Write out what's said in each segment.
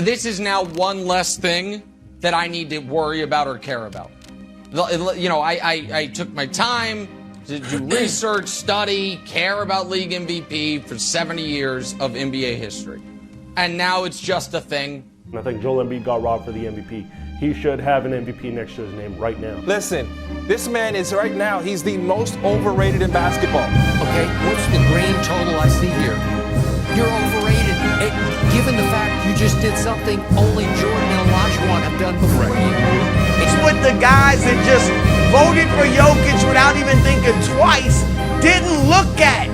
This is now one less thing that I need to worry about or care about. You know, I took my time to do research, study, care about league MVP for 70 years of NBA history. And now it's just a thing. I think Joel Embiid got robbed for the MVP. He should have an MVP next to his name right now. Listen, this man is right now, he's the most overrated in basketball. Okay, what's the grand total I see here? You're overrated. Given the fact you just did something only Jordan and Olajuwon have done before you. It's what the guys that just voted for Jokic without even thinking twice didn't look at.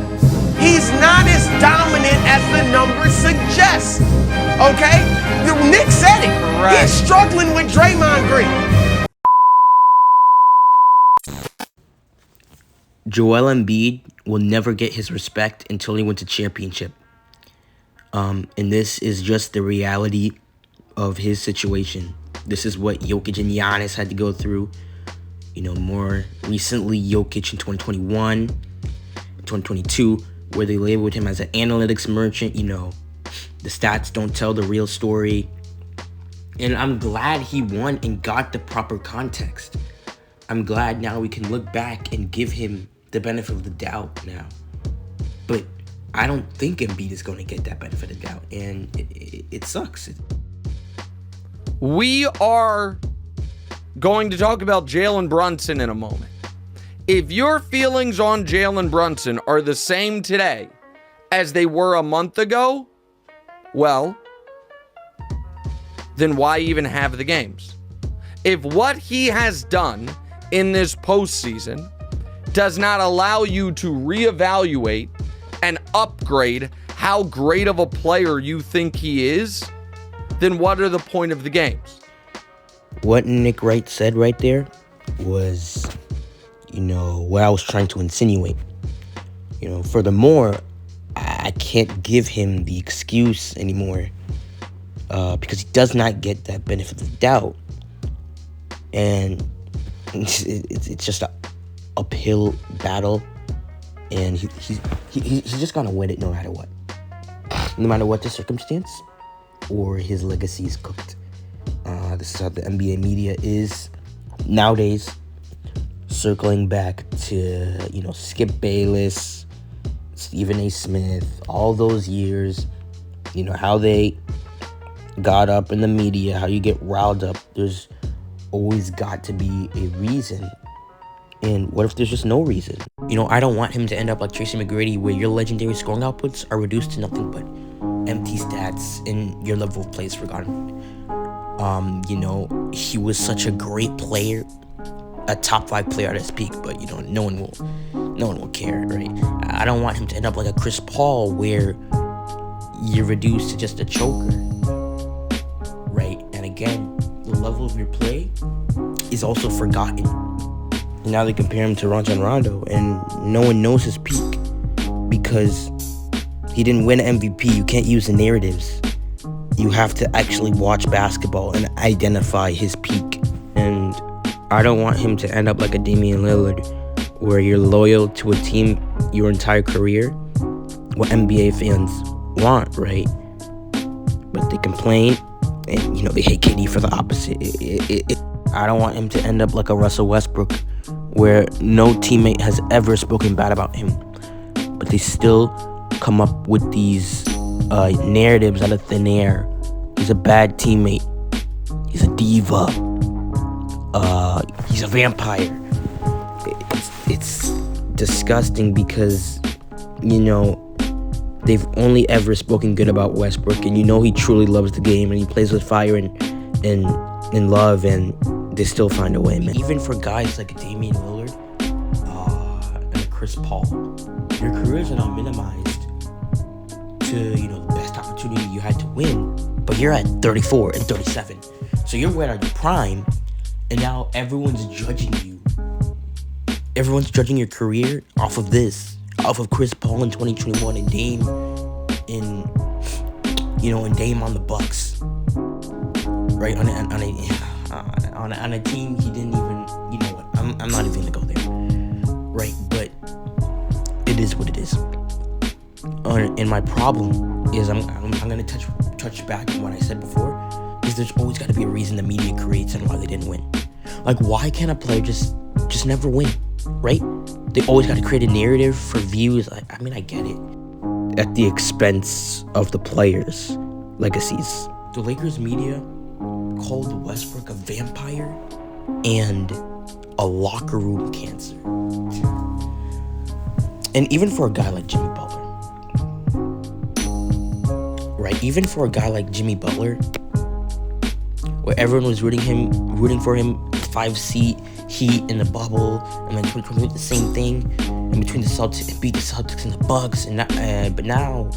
He's not as dominant as the numbers suggest. Okay? Nick said it. Correct. He's struggling with Draymond Green. Joel Embiid will never get his respect until he wins a championship. And this is just the reality of his situation. This is what Jokic and Giannis had to go through. You know, more recently, Jokic in 2021, 2022, where they labeled him as an analytics merchant. You know, the stats don't tell the real story. And I'm glad he won and got the proper context. I'm glad now we can look back and give him the benefit of the doubt now. But I don't think Embiid is going to get that benefit of the doubt, and it sucks. We are going to talk about Jalen Brunson in a moment. If your feelings on Jalen Brunson are the same today as they were a month ago, well, then why even have the games? If what he has done in this postseason does not allow you to reevaluate and upgrade how great of a player you think he is, then what are the point of the games? What Nick Wright said right there was, you know, what I was trying to insinuate. You know, furthermore, I can't give him the excuse anymore because he does not get that benefit of the doubt. And it's just an uphill battle. And he's just gonna win it no matter what. No matter what the circumstance or his legacy is cooked. This is how the NBA media is nowadays. Circling back to, you know, Skip Bayless, Stephen A. Smith, all those years, you know, how they got up in the media, how you get riled up. There's always got to be a reason. And what if there's just no reason? You know, I don't want him to end up like Tracy McGrady, where your legendary scoring outputs are reduced to nothing but empty stats and your level of play is forgotten. You know, he was such a great player, a top 5 player at his peak, but you know, no one will care, right? I don't want him to end up like a Chris Paul, where you're reduced to just a choker, right? And again, the level of your play is also forgotten. Now they compare him to Rajon Rondo, and no one knows his peak because he didn't win MVP. You can't use the narratives. You have to actually watch basketball and identify his peak. And I don't want him to end up like a Damian Lillard, where you're loyal to a team your entire career. What NBA fans want, right? But they complain, and you know, they hate KD for the opposite. I don't want him to end up like a Russell Westbrook, where no teammate has ever spoken bad about him, but they still come up with these narratives out of thin air. He's a bad teammate. He's a diva. He's a vampire. It's disgusting because, you know, they've only ever spoken good about Westbrook, and you know he truly loves the game and he plays with fire and love, and they still find a way, man. Even for guys like Damian Lillard and Chris Paul, your careers are not minimized to, you know, the best opportunity you had to win. But you're at 34 and 37. So you're right at your prime, and now everyone's judging you. Everyone's judging your career off of this, off of Chris Paul in 2021 and Dame and Dame on the Bucks. Right, on a team he didn't even, you know what, I'm not even gonna go there, right? But it is what it is. And my problem is I'm gonna touch back on what I said before. because there's always got to be a reason the media creates and why they didn't win. Like, why can't a player just never win, right? They always got to create a narrative for views. Like, I mean, I get it. At the expense of the players' legacies. The Lakers media called Westbrook a vampire and a locker room cancer. And even for a guy like Jimmy Butler, right? Even for a guy like Jimmy Butler, where everyone was rooting for him, 5-seat Heat in the bubble, and then 2020 the same thing, and between the Celtics and beat the Celtics and the Bucks, but now,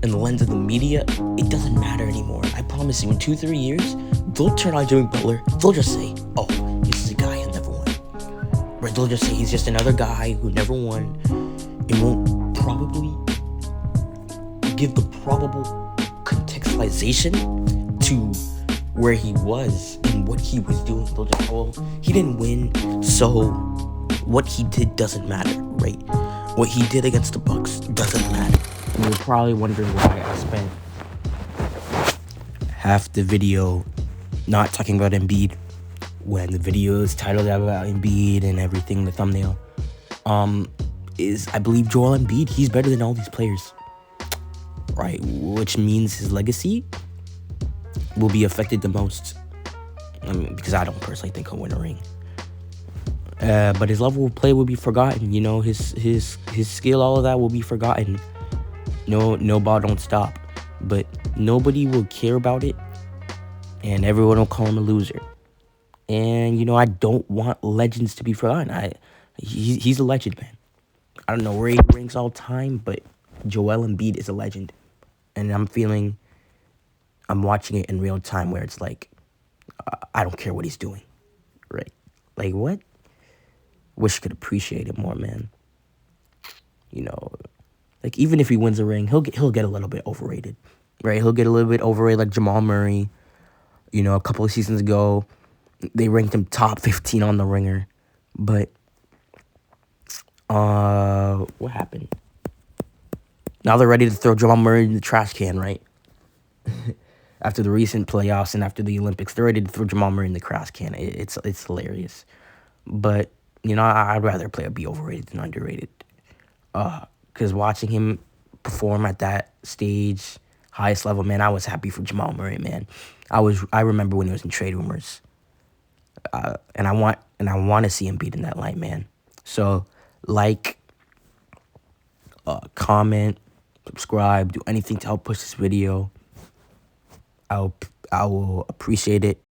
in the lens of the media, it doesn't matter anymore. I promise you, in 2-3 years, they'll turn on Jimmy Butler. They'll just say, "Oh, this is a guy who never won." Right? They'll just say he's just another guy who never won, and won't probably give the probable contextualization to where he was and what he was doing. They'll just, oh, he didn't win, so what he did doesn't matter, right? What he did against the Bucks doesn't matter. And you're probably wondering why I spent half the video not talking about Embiid when the video is titled about Embiid and everything, the thumbnail. Is I believe Joel Embiid, he's better than all these players, right? Which means his legacy will be affected the most. I mean, because I don't personally think he'll win a ring. But his level of play will be forgotten. You know, his skill, all of that will be forgotten. No ball don't stop. But nobody will care about it, and everyone will call him a loser. And you know, I don't want legends to be forgotten. He's a legend, man. I don't know where he ranks all time, but Joel Embiid is a legend. And I'm watching it in real time where it's like, I don't care what he's doing, right? Like, what? Wish I could appreciate it more, man. You know, like, even if he wins a ring, he'll get a little bit overrated, right? He'll get a little bit overrated like Jamal Murray. You know, a couple of seasons ago, they ranked him top 15 on the Ringer. But, what happened? Now they're ready to throw Jamal Murray in the trash can, right? After the recent playoffs and after the Olympics, they're ready to throw Jamal Murray in the trash can. It's hilarious. But, you know, I'd rather a player be overrated than underrated. Because watching him perform at that stage, highest level, man, I was happy for Jamal Murray, man. I remember when he was in trade rumors. And I want to see him beat in that light, man. So, like, comment, subscribe, do anything to help push this video. I will appreciate it.